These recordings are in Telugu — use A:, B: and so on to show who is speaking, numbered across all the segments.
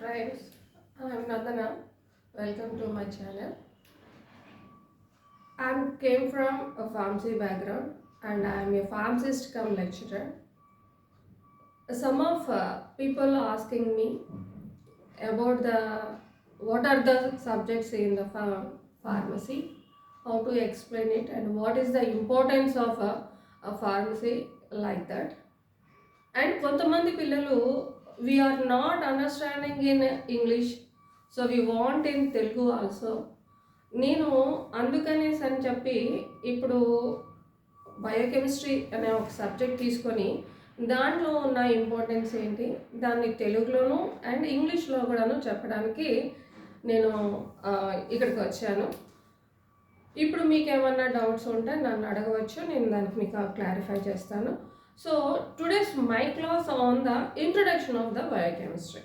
A: friends, I'm Nandana. Welcome to my channel. I came from a pharmacy background and I'm a pharmacist come lecturer. Some of people asking me about what are the subjects in the pharmacy, how to explain it, and what is the importance of a pharmacy like that. And కొంతమంది పిల్లలు we are not understanding in English, so we want in Telugu also. నేను అందుకనేసి అని చెప్పి ఇప్పుడు బయోకెమిస్ట్రీ అనే ఒక సబ్జెక్ట్ తీసుకొని దాంట్లో ఉన్న ఇంపార్టెన్స్ ఏంటి దాన్ని తెలుగులోను అండ్ ఇంగ్లీష్లో కూడాను చెప్పడానికి నేను ఇక్కడికి వచ్చాను. ఇప్పుడు మీకు ఏమన్నా డౌట్స్ ఉంటే నన్ను అడగవచ్చు, నేను దానికి మీకు క్లారిఫై చేస్తాను. So today's my class on the introduction of the biochemistry.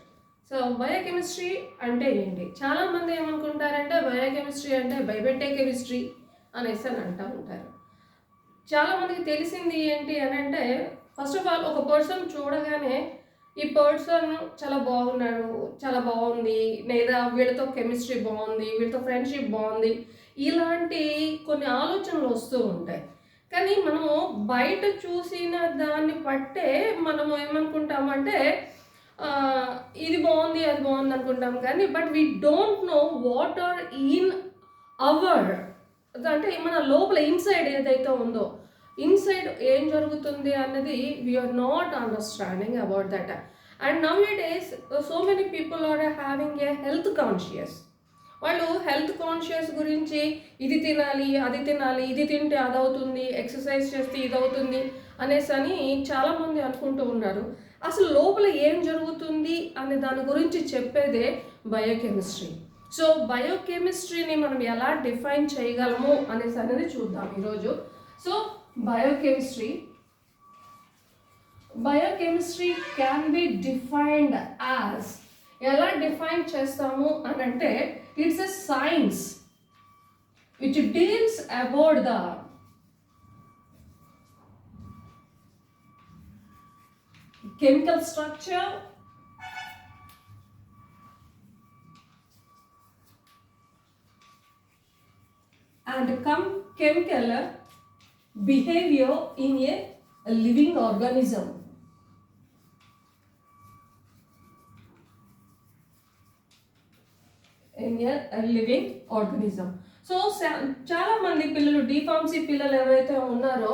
A: So biochemistry అంటే ఏంటి? చాలామంది ఏమనుకుంటారంటే బయోకెమిస్ట్రీ అంటే భయపెట్టే కెమిస్ట్రీ అనేసి అని అంటూ ఉంటారు. చాలామందికి తెలిసింది ఏంటి అని అంటే, ఫస్ట్ ఆఫ్ ఆల్ ఒక పర్సన్ చూడగానే ఈ పర్సన్ చాలా బాగున్నాడు, చాలా బాగుంది, లేదా వీళ్ళతో కెమిస్ట్రీ బాగుంది, వీళ్ళతో ఫ్రెండ్షిప్ బాగుంది, ఇలాంటి కొన్ని ఆలోచనలు వస్తూ ఉంటాయి. కానీ మనము బయట చూసిన దాన్ని బట్టే మనము ఏమనుకుంటామంటే ఇది బాగుంది అది బాగుంది అనుకుంటాం, కానీ but we don't know what are in our, అంటే మన లోపల ఇన్సైడ్ ఏదైతే ఉందో ఇన్సైడ్ ఏం జరుగుతుంది అన్నది we are not understanding about that. And nowadays so many people are having a health conscious. వాళ్ళు హెల్త్ కాన్షియస్ గురించి ఇది తినాలి అది తినాలి, ఇది తింటే అదవుతుంది, ఎక్సర్సైజ్ చేస్తే ఇది అవుతుంది అనేసి అని చాలామంది అనుకుంటూ ఉన్నారు. అసలు లోపల ఏం జరుగుతుంది అనే దాని గురించి చెప్పేదే బయోకెమిస్ట్రీ. సో బయోకెమిస్ట్రీని మనం ఎలా డిఫైన్ చేయగలము అనేసి అనేది చూద్దాం ఈరోజు. So biochemistry can be defined as, ఎలా డిఫైన్ చేస్తాము అని అంటే, it's a science which deals about the chemical structure and chemical behavior in a living organism. So చాలా మంది పిల్లలు డిఫార్మసీ పిల్లలు ఎవరైతే ఉన్నారో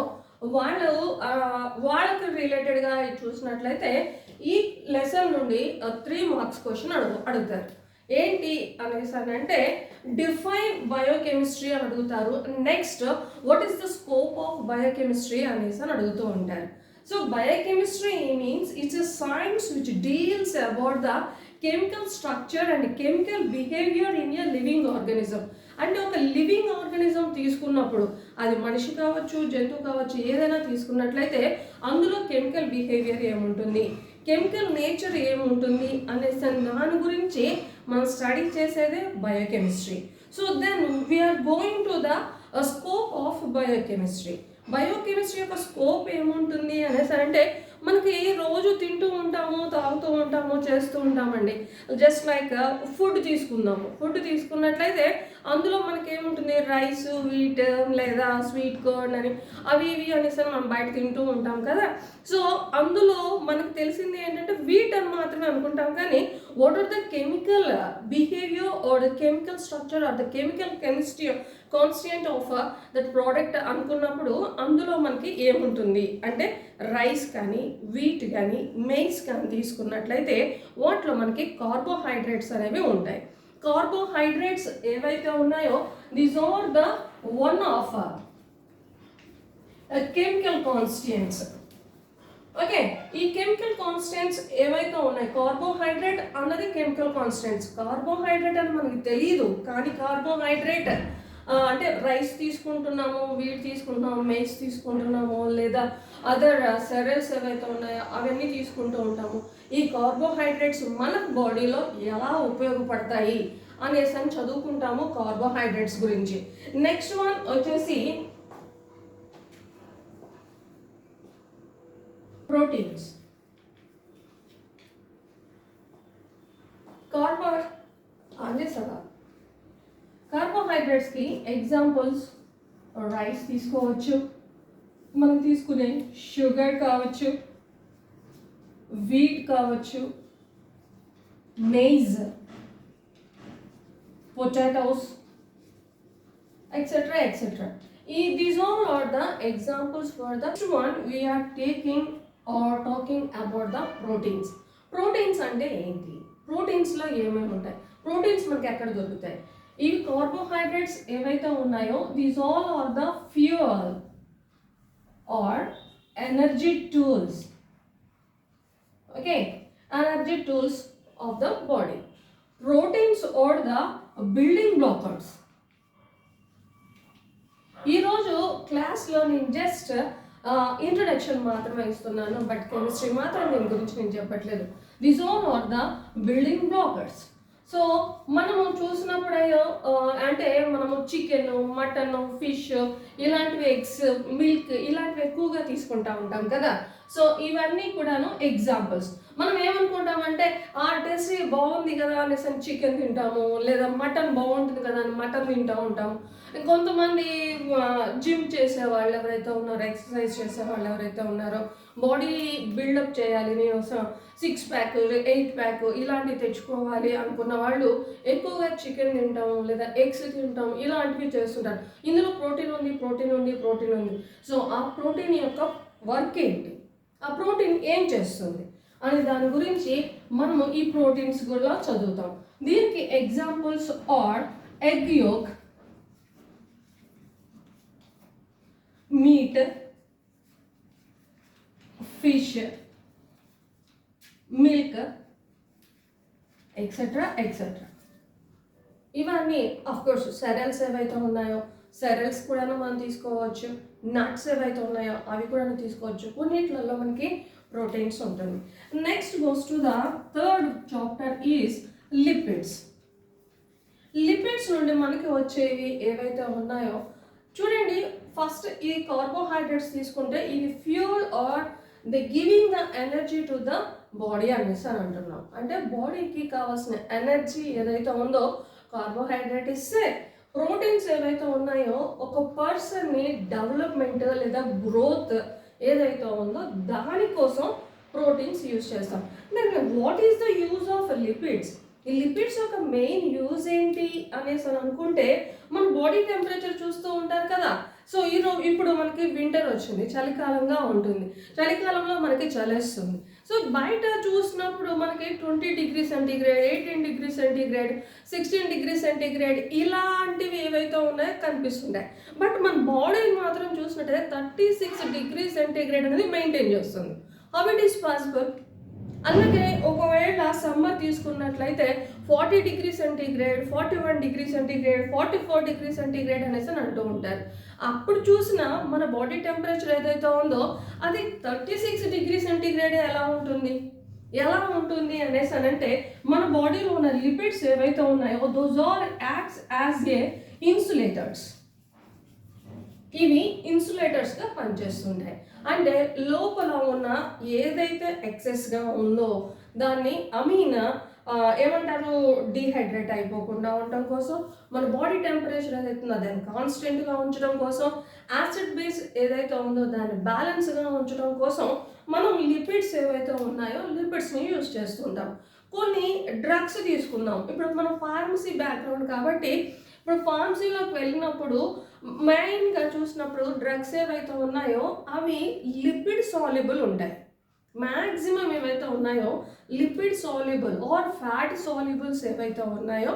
A: వాళ్ళకి రిలేటెడ్గా చూసినట్లయితే ఈ లెసన్ నుండి 3 మార్క్స్ క్వశ్చన్ అడుగుతారు. ఏంటి అనేసి అని అంటే, డిఫైన్ బయోకెమిస్ట్రీ అని అడుగుతారు. Next what is the scope of biochemistry అనేసి అని అడుగుతూ ఉంటారు. So biochemistry means it's a science which deals about the chemical structure and chemical behaviour in a living organism. అంటే ఒక లివింగ్ ఆర్గానిజం తీసుకున్నప్పుడు అది మనిషి కావచ్చు, జంతువు కావచ్చు, ఏదైనా తీసుకున్నట్లయితే అందులో కెమికల్ బిహేవియర్ ఏముంటుంది, కెమికల్ నేచర్ ఏముంటుంది అనేసి దాని గురించి మనం స్టడీ చేసేదే biochemistry. So then we are going to the scope of biochemistry. Biochemistry యొక్క స్కోప్ ఏముంటుంది అనేసి అంటే, మనకి రోజు తింటూ ఉంటాము, తాగుతూ ఉంటాము, చేస్తూ ఉంటామండి. జస్ట్ లైక్ ఫుడ్ తీసుకున్నట్లయితే అందులో మనకి ఏముంటుంది, రైస్, వీట్ లేదా స్వీట్ కార్న్ అని అవి ఇవి అనేసి మనం బయట తింటూ ఉంటాం కదా. సో అందులో మనకు తెలిసింది ఏంటంటే వీట్ అని మాత్రమే అనుకుంటాం, కానీ what are the chemical behaviour are the chemical structure are the chemical constituent of that product అనుకున్నప్పుడు అందులో మనకి ఏముంటుంది అంటే, రైస్ కానీ వీట్ కానీ మెయిస్ కానీ తీసుకున్నట్లయితే వాటిలో మనకి కార్బోహైడ్రేట్స్ అనేవి ఉంటాయి. కార్బోహైడ్రేట్స్ ఏవైతే ఉన్నాయో these are the one of chemical constituents. Okay, ఈ కెమికల్ కాన్స్టిట్యూయెంట్స్ ఏవైతే ఉన్నాయి, కార్బోహైడ్రేట్ అన్నది కెమికల్ కాన్స్టిట్యూయెంట్స్. కార్బోహైడ్రేట్ అని మనకి తెలియదు, కానీ కార్బోహైడ్రేట్ అంటే రైస్ తీసుకుంటున్నాము, వీట్ తీసుకుంటున్నాము, మెయిస్ తీసుకుంటున్నాము, లేదా అదర్ సెరల్స్ ఏవైతే ఉన్నాయో అవన్నీ తీసుకుంటూ ఉంటాము. ఈ కార్బోహైడ్రేట్స్ మన బాడీలో ఎలా ఉపయోగపడతాయి అనేసి అని చదువుకుంటాము కార్బోహైడ్రేట్స్ గురించి. నెక్స్ట్ వన్ వచ్చేసి ప్రోటీన్స్. అదే సవాల్. కార్బోహైడ్రేట్స్కి ఎగ్జాంపుల్స్ రైస్ తీసుకోవచ్చు, మనం తీసుకునే షుగర్ కావచ్చు, వీట్ కావచ్చు, maize, potatoes, etc. etc. These all are the examples for the next one. We are taking or talking about the proteins. Proteins అంటే ఏంటి, ప్రోటీన్స్లో ఏమేమి ఉంటాయి, ప్రోటీన్స్ మనకి ఎక్కడ దొరుకుతాయి, ఇవి కార్బోహైడ్రేట్స్ ఏవైతే ఉన్నాయో these all are the fuel are energy tools. Okay, energy tools of the body. Proteins or the building blockers. ఈరోజు క్లాస్లో నేను జస్ట్ ఇంట్రొడక్షన్ మాత్రమే ఇస్తున్నాను, బట్ కెమిస్ట్రీ మాత్రం దీని గురించి నేను చెప్పట్లేదు. These all are the building blockers. So మనము చూసినప్పుడు అంటే మనము చికెన్, మటన్, ఫిష్ ఇలాంటివి, ఎగ్స్, మిల్క్ ఇలాంటివి ఎక్కువగా తీసుకుంటా ఉంటాం కదా. సో ఇవన్నీ కూడాను ఎగ్జాంపుల్స్. మనం ఏమనుకుంటామంటే ఆ టేస్ట్ బాగుంది కదా అనేసి చికెన్ తింటాము, లేదా మటన్ బాగుంటుంది కదా అని మటన్ తింటూ ఉంటాము. కొంతమంది జిమ్ చేసే వాళ్ళు ఎవరైతే ఉన్నారో, ఎక్సర్సైజ్ చేసే వాళ్ళు ఎవరైతే ఉన్నారో, బాడీ బిల్డప్ చేయాలి, నేను 6 ప్యాక్ 8 ప్యాక్ ఇలాంటివి తెచ్చుకోవాలి అనుకున్న వాళ్ళు ఎక్కువగా చికెన్ తింటాము, లేదా ఎగ్స్ తింటాము, ఇలాంటివి చేస్తుంటారు. ఇందులో ప్రోటీన్ ఉంది, ప్రోటీన్ ఉంది, ప్రోటీన్ ఉంది. సో ఆ ప్రోటీన్ యొక్క వర్క్ ఏంటి, ఆ ప్రోటీన్ ఏం చేస్తుంది అనే దాని గురించి మనము ఈ ప్రోటీన్స్ కూడా చదువుతాం. దీనికి examples or egg yolk, meet, fish, milk, etcetera etcetera. ఇవన్నీ అఫ్కోర్స్ సెరల్స్ ఏవైతే ఉన్నాయో సెరల్స్ కూడా మనం తీసుకోవచ్చు, నట్స్ ఏవైతే ఉన్నాయో అవి కూడా తీసుకోవచ్చు. కొన్నిట్లలో మనకి ప్రోటీన్స్ ఉంటుంది. Next goes to the third chapter is lipids. Lipids నుండి మనకి వచ్చేవి ఏవైతే ఉన్నాయో చూడండి. ఫస్ట్ ఈ కార్బోహైడ్రేట్స్ తీసుకుంటే ఇది fuel are the giving the energy to the body అనేసి అని అంటున్నాం. అంటే బాడీకి కావాల్సిన ఎనర్జీ ఏదైతే ఉందో కార్బోహైడ్రేట్ ఇస్తే, ప్రోటీన్స్ ఏవైతే ఉన్నాయో ఒక పర్సన్ని డెవలప్మెంట్ లేదా గ్రోత్ ఏదైతే ఉందో దానికోసం ప్రోటీన్స్ యూజ్ చేస్తాం. Then what is the use of lipids? ఈ లిపిడ్స్ యొక్క మెయిన్ యూజ్ ఏంటి అనేసి అని అనుకుంటే, మన బాడీ టెంపరేచర్ చూస్తూ ఉంటారు కదా. సో ఇప్పుడు మనకి వింటర్ వచ్చింది, చలికాలంగా ఉంటుంది, చలికాలంలో మనకి చలేస్తుంది. సో బయట చూసినప్పుడు మనకి 20 degree centigrade, 18 degree centigrade, 16 degree centigrade ఇలాంటివి ఏవైతే ఉన్నాయో కనిపిస్తుంటాయి. బట్ మన బాడీని మాత్రం చూసినట్టయితే 36 డిగ్రీ సెంటీగ్రేడ్ అనేది మెయింటైన్ చేస్తుంది. How it is possible? అలాగే ఒకవేళ సమ్మర్ తీసుకున్నట్లయితే 40 degree centigrade, 41 degree centigrade, 44 degree centigrade అనేసి అని అంటూ ఉంటారు. అప్పుడు చూసిన మన బాడీ టెంపరేచర్ ఏదైతే ఉందో అది 36 డిగ్రీ సెంటీగ్రేడ్ ఎలా ఉంటుంది అనేసి అని అంటే, మన బాడీలో ఉన్న లిపిడ్స్ ఏవైతే ఉన్నాయో those are acts as a insulators. ఇవి ఇన్సులేటర్స్గా పనిచేస్తుంటాయి. అంటే లోపల ఉన్న ఏదైతే ఎక్సెస్గా ఉందో దాన్ని ఏమంటారు, డీహైడ్రేట్ అయిపోకుండా ఉండటం కోసం, మన బాడీ టెంపరేచర్ ఏదైతే ఉందో దాన్ని కాన్స్టెంట్గా ఉంచడం కోసం, యాసిడ్ బేస్ ఏదైతే ఉందో దాన్ని బ్యాలెన్స్గా ఉంచడం కోసం మనం లిపిడ్స్ ఏవైతే ఉన్నాయో లిపిడ్స్ని యూజ్ చేస్తుంటాం. కొన్ని డ్రగ్స్ తీసుకుందాం. ఇప్పుడు మనం ఫార్మసీ బ్యాక్గ్రౌండ్ కాబట్టి ఇప్పుడు ఫార్మసీలోకి వెళ్ళినప్పుడు మెయిన్గా చూసినప్పుడు డ్రగ్స్ ఏవైతే ఉన్నాయో అవి లిపిడ్ సాల్యుబుల్ ఉంటాయి. మ్యాక్సిమం ఏవైతే ఉన్నాయో lipid soluble are fat solubles ఏవైతే ఉన్నాయో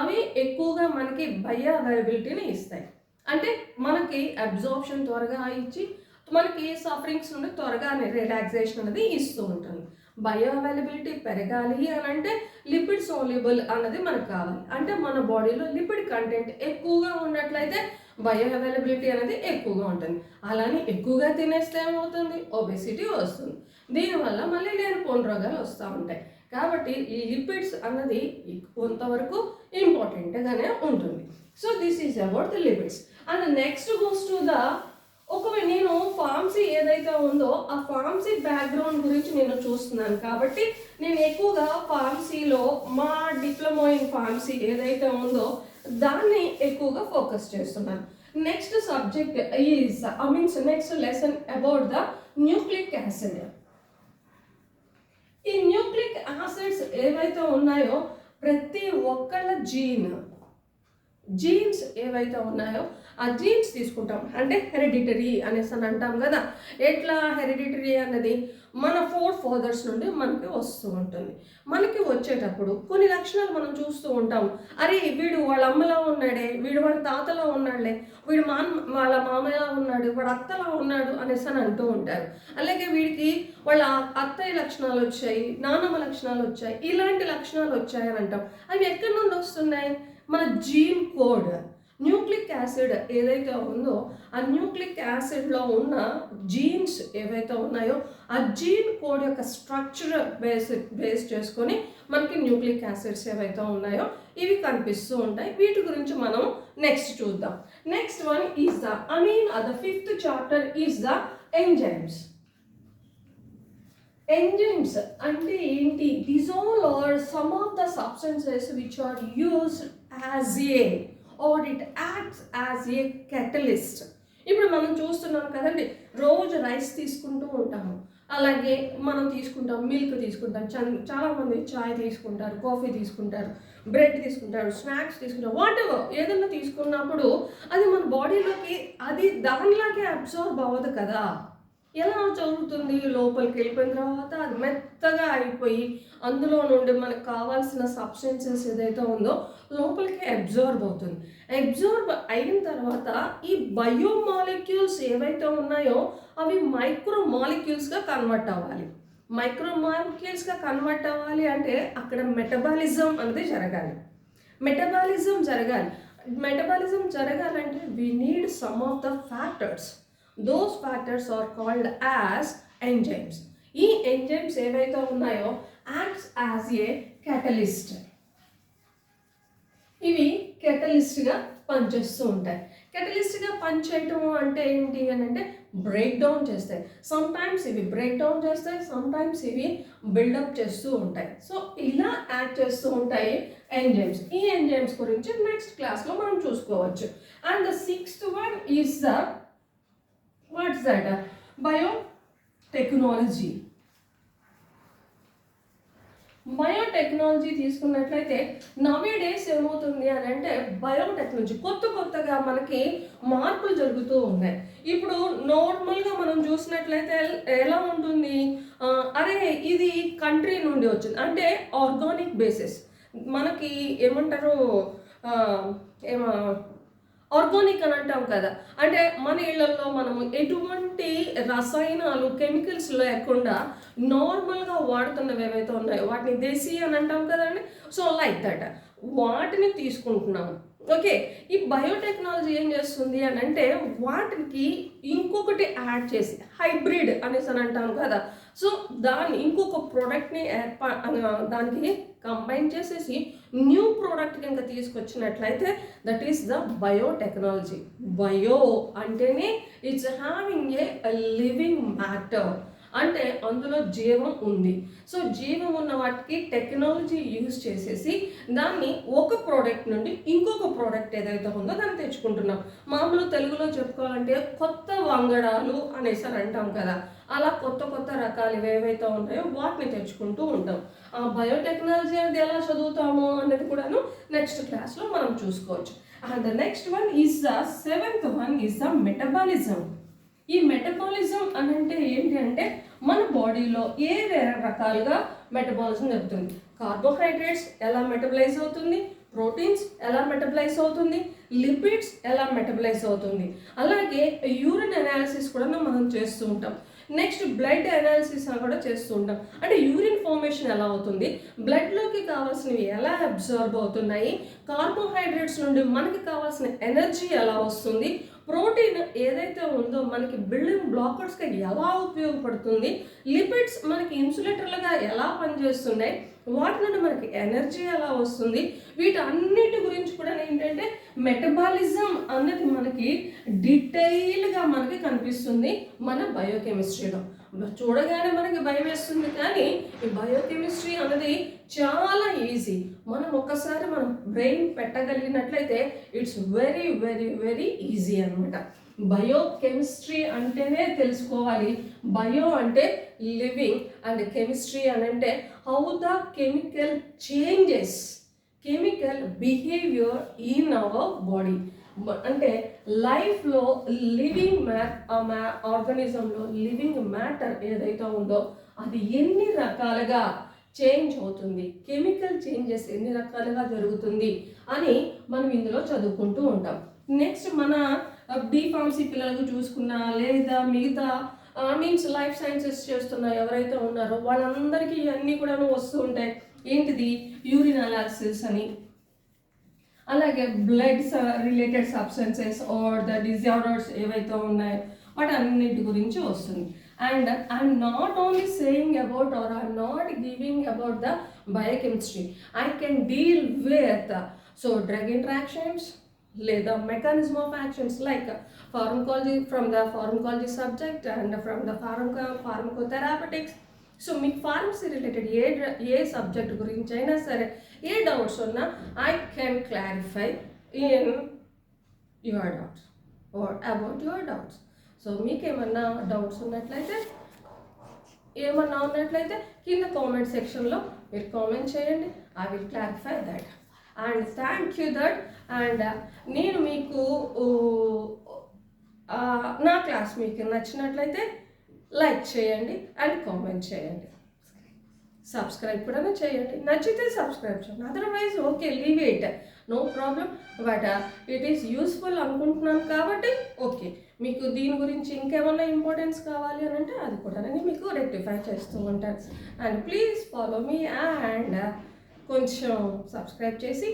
A: అవి ఎక్కువగా మనకి బయో అవైలబిలిటీని ఇస్తాయి. అంటే మనకి అబ్జార్ప్షన్ త్వరగా ఇచ్చి మనకి సఫరింగ్స్ నుండి త్వరగా రిలాక్సేషన్ అనేది ఇస్తూ ఉంటుంది. బయో అవైలబిలిటీ పెరగాలి అని అంటే లిపిడ్ సాల్యుబుల్ అన్నది మనకు కావాలి. అంటే మన బాడీలో లిపిడ్ కంటెంట్ ఎక్కువగా ఉన్నట్లయితే బయో అవైలబిలిటీ అనేది ఎక్కువగా ఉంటుంది. అలానే ఎక్కువగా తినేస్తే ఏమవుతుంది, ఒబెసిటీ వస్తుంది. దీనివల్ల మళ్ళీ లేనిపోని రోగాలు వస్తూ ఉంటాయి. కాబట్టి ఈ లిపిడ్స్ అన్నది కొంతవరకు ఇంపార్టెంట్గానే ఉంటుంది. So this is about the lipids. And next goes to the ఒకవేళ నేను ఫార్మసీ ఏదైతే ఉందో ఆ ఫార్మసీ బ్యాక్గ్రౌండ్ గురించి నేను చూస్తున్నాను కాబట్టి నేను ఎక్కువగా ఫార్మసీలో మా డిప్లొమా ఇన్ ఫార్మసీ ఏదైతే ఉందో దాన్ని ఎక్కువగా ఫోకస్ చేస్తున్నాను. Next subject is next lesson about the nucleic acid. ఈ న్యూక్లిక్ యాసిడ్స్ ఏవైతే ఉన్నాయో ప్రతి ఒక్కళ్ళ జీన్స్ ఏవైతే ఉన్నాయో ఆ జీన్స్ తీసుకుంటాం, అంటే హెరిడిటరీ అనేసి అని అంటాం కదా. ఎట్లా హెరిడిటరీ అన్నది మన ఫాదర్స్ నుండి మనకి వస్తూ ఉంటుంది. మనకి వచ్చేటప్పుడు కొన్ని లక్షణాలు మనం చూస్తూ ఉంటాం. అరే వీడు వాళ్ళ అమ్మలా ఉన్నాడే, వీడు వాళ్ళ తాతలా ఉన్నాడులే, వీడు వాళ్ళ మామయ్యలా ఉన్నాడు, వాడు అత్తలా ఉన్నాడు అనేసి అని అంటూ ఉంటారు. అలాగే వీడికి వాళ్ళ అత్తయ్య లక్షణాలు వచ్చాయి, నాన్నమ్మ లక్షణాలు వచ్చాయి, ఇలాంటి లక్షణాలు వచ్చాయని అంటాం. అవి ఎక్కడి నుండి వస్తున్నాయి? మన జీన్ కోడ్. న్యూక్లిక్ యాసిడ్ ఏదైతే ఉందో ఆ న్యూక్లిక్ యాసిడ్లో ఉన్న జీన్స్ ఏవైతే ఉన్నాయో ఆ జీన్ కోడ్ యొక్క స్ట్రక్చర్ బేస్ చేసుకొని మనకి న్యూక్లిక్ యాసిడ్స్ ఏవైతే ఉన్నాయో ఇవి కనిపిస్తూ ఉంటాయి. వీటి గురించి మనం నెక్స్ట్ చూద్దాం. Next one is the fifth chapter is the enzymes. Enzymes అంటే ఏంటి? These all are some of the substances which are used as a or it acts as a catalyst. ఇప్పుడు మనం చూస్తున్నాం కదండి, రోజు రైస్ తీసుకుంటూ ఉంటాము, అలాగే మనం తీసుకుంటాం మిల్క్ తీసుకుంటాం, చాలామంది చాయ్ తీసుకుంటారు, కాఫీ తీసుకుంటారు, బ్రెడ్ తీసుకుంటారు, స్నాక్స్ తీసుకుంటారు, వాట్ ఎవర్ ఏదైనా తీసుకున్నప్పుడు అది మన బాడీలోకి అది దానిలాగే అబ్జర్వ్ అవ్వదు కదా. ఎలా జరుగుతుంది? లోపలికి వెళ్ళిపోయిన తర్వాత అది మెత్తగా అయిపోయి అందులో నుండి మనకు కావాల్సిన సబ్స్టెన్సెస్ ఏదైతే ఉందో లోపలికి అబ్జర్వ్ అవుతుంది. అబ్జర్వ్ అయిన తర్వాత ఈ బయోమాలిక్యూల్స్ ఏవైతే ఉన్నాయో అవి మైక్రోమాలిక్యూల్స్గా కన్వర్ట్ అవ్వాలి. మైక్రోమాలిక్యూల్స్గా కన్వర్ట్ అవ్వాలి అంటే అక్కడ మెటబాలిజం అనేది జరగాలి. మెటబాలిజం జరగాలంటే we need some of the factors. Those factors are called as enzymes. ఈ ఎంజైమ్స్ ఏవైతే ఉన్నాయో యాక్ట్స్ యాజ్ ఏ catalyst. ఇవి కెటలిస్ట్గా పనిచేస్తూ ఉంటాయి. కెటలిస్ట్గా పనిచేయటం అంటే ఏంటి అని అంటే బ్రేక్ డౌన్ చేస్తాయి. సమ్టైమ్స్ ఇవి బ్రేక్ డౌన్ చేస్తాయి, సమ్టైమ్స్ ఇవి బిల్డప్ చేస్తూ ఉంటాయి. సో ఇలా యాక్ట్ చేస్తూ ఉంటాయి ఎంజైమ్స్. ఈ ఎంజైమ్స్ గురించి నెక్స్ట్ క్లాస్లో మనం చూసుకోవచ్చు. And the sixth one is the what's that? Biotechnology. Biotechnology తీసుకున్నట్లయితే నవే డేస్ ఏమవుతుంది అని అంటే బయోటెక్నాలజీ కొత్తగా మనకి మార్పులు జరుగుతూ ఉన్నాయి. ఇప్పుడు నార్మల్గా మనం చూసినట్లయితే ఎలా ఉంటుంది, అరే ఇది కంట్రీ నుండి వచ్చింది అంటే ఆర్గానిక్ బేసిస్, మనకి ఏమంటారు ఆర్గానిక్ అని అంటాం కదా, అంటే మన ఇళ్లలో మనము ఎటువంటి రసాయనాలు కెమికల్స్ లేకుండా నార్మల్గా వాడుతున్నవి ఏవైతే ఉన్నాయో వాటిని దేశీ అని అంటాం కదండి. సో లైక్ దట్ వాటిని తీసుకుంటున్నాము. ఓకే, ఈ బయోటెక్నాలజీ ఏం చేస్తుంది అని అంటే వాటికి ఇంకొకటి యాడ్ చేసి హైబ్రిడ్ అనేసి అని అంటాం కదా. సో దాన్ని ఇంకొక ప్రోడక్ట్ని దానికి కంబైన్ చేసేసి న్యూ ప్రోడక్ట్ కనుక తీసుకొచ్చినట్లయితే that is the biotechnology. Bio అంటేనే it's having a living matter, అంటే అందులో జీవం ఉంది. సో జీవం ఉన్న వాటికి టెక్నాలజీ యూజ్ చేసేసి దాన్ని ఒక ప్రోడక్ట్ నుండి ఇంకొక ప్రోడక్ట్ ఏదైతే ఉందో దాన్ని తెచ్చుకుంటున్నాం. మామూలు తెలుగులో చెప్పుకోవాలంటే కొత్త వంగడాలు అనేసి అని అంటాం కదా, అలా కొత్త రకాలు ఏవైతే ఉన్నాయో వాటిని తెచ్చుకుంటూ ఉంటాం. ఆ బయోటెక్నాలజీ అనేది ఎలా చదువుతాము అనేది కూడాను నెక్స్ట్ క్లాస్లో మనం చూసుకోవచ్చు. And the next one is the seventh one is the metabolism. ఈ మెటబాలిజం అని అంటే ఏంటి అంటే మన బాడీలో ఏ రకాలుగా మెటబాలిజం జరుగుతుంది. కార్బోహైడ్రేట్స్ ఎలా మెటబలైజ్ అవుతుంది, ప్రోటీన్స్ ఎలా మెటబలైజ్ అవుతుంది, లిపిడ్స్ ఎలా మెటబలైజ్ అవుతుంది, అలాగే యూరిన్ అనాలిసిస్ కూడా మనం చేస్తూ ఉంటాం. నెక్స్ట్ బ్లడ్ అనాలిసిస్ కూడా చేస్తూ ఉంటాం. అంటే యూరిన్ ఫార్మేషన్ ఎలా అవుతుంది, బ్లడ్లోకి కావాల్సినవి ఎలా అబ్జర్వ్ అవుతున్నాయి, కార్బోహైడ్రేట్స్ నుండి మనకి కావాల్సిన ఎనర్జీ ఎలా వస్తుంది, ప్రోటీన్ ఏదైతే ఉందో మనకి బిల్డింగ్ బ్లాకర్స్గా ఎలా ఉపయోగపడుతుంది, లిపిడ్స్ మనకి ఇన్సులేటర్లుగా ఎలా పనిచేస్తున్నాయి, వాటి నుండి మనకి ఎనర్జీ ఎలా వస్తుంది, వీటన్నిటి గురించి కూడా ఏంటంటే మెటబాలిజం అన్నది మనకి డీటెయిల్గా మనకి కనిపిస్తుంది మన బయోకెమిస్ట్రీలో. చూడగానే మనకి భయం వేస్తుంది, కానీ ఈ బయోకెమిస్ట్రీ అన్నది చాలా ఈజీ. మనం ఒక్కసారి మనం బ్రెయిన్ పెట్టగలిగినట్లయితే it's very very very easy అనమాట. బయోకెమిస్ట్రీ అంటేనే తెలుసుకోవాలి. బయో అంటే లివింగ్ అండ్ కెమిస్ట్రీ అని అంటే how the chemical changes chemical behaviour in our body. అంటే లైఫ్లో లివింగ్ ఆర్గానిజంలో లివింగ్ మ్యాటర్ ఏదైతే ఉందో అది ఎన్ని రకాలుగా చేంజ్ అవుతుంది, కెమికల్ చేంజెస్ ఎన్ని రకాలుగా జరుగుతుంది అని మనం ఇందులో చదువుకుంటూ ఉంటాం. నెక్స్ట్ మన బీఫార్మసీ పిల్లలకు చూసుకున్నా లేదా మిగతా మీన్స్ లైఫ్ సైన్సెస్ చేస్తున్న ఎవరైతే ఉన్నారో వాళ్ళందరికీ ఇవన్నీ కూడా వస్తూ ఉంటాయి. ఏంటిది, యూరిన్ అనాలిసిస్ అని, అలాగే blood related substances or the disorders ఏవైతే ఉన్నాయో వాటన్నిటి గురించి వస్తుంది. And I'm not only saying about or I'm not giving about the biochemistry, I can deal with so drug interactions లేదా mechanism of actions like pharmacology from the pharmacology subject and from the pharmacotherapeutics. So మీకు ఫార్మసీ రిలేటెడ్ ఏ సబ్జెక్ట్ గురించి అయినా సరే ఏ డౌట్స్ ఉన్నా I can clarify in your doubts or about your doubts. So మీకు ఏమన్నా డౌట్స్ ఉన్నట్లయితే కింద కామెంట్ సెక్షన్లో మీరు కామెంట్ చేయండి. I will clarify that and thank you that. And నేను మీకు నా క్లాస్ మీకు నచ్చినట్లయితే లైక్ చేయండి అండ్ కామెంట్ చేయండి, సబ్స్క్రైబ్ కూడా చేయండి. నచ్చితే సబ్స్క్రైబ్ చేయండి, otherwise okay leave it, no problem. But it is useful అనుకుంటున్నాను కాబట్టి ఓకే. మీకు దీని గురించి ఇంకేమన్నా ఇంపార్టెన్స్ కావాలి అని అంటే అది కూడా నేను మీకు రెక్టిఫై చేస్తూ ఉంటాను. And please follow me and కొంచెం సబ్స్క్రైబ్ చేసి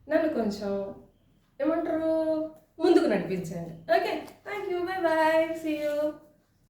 A: నన్ను కొంచెం ఏమంటారు ముందుకు నడిపించండి. Okay, thank you, bye bye, see you.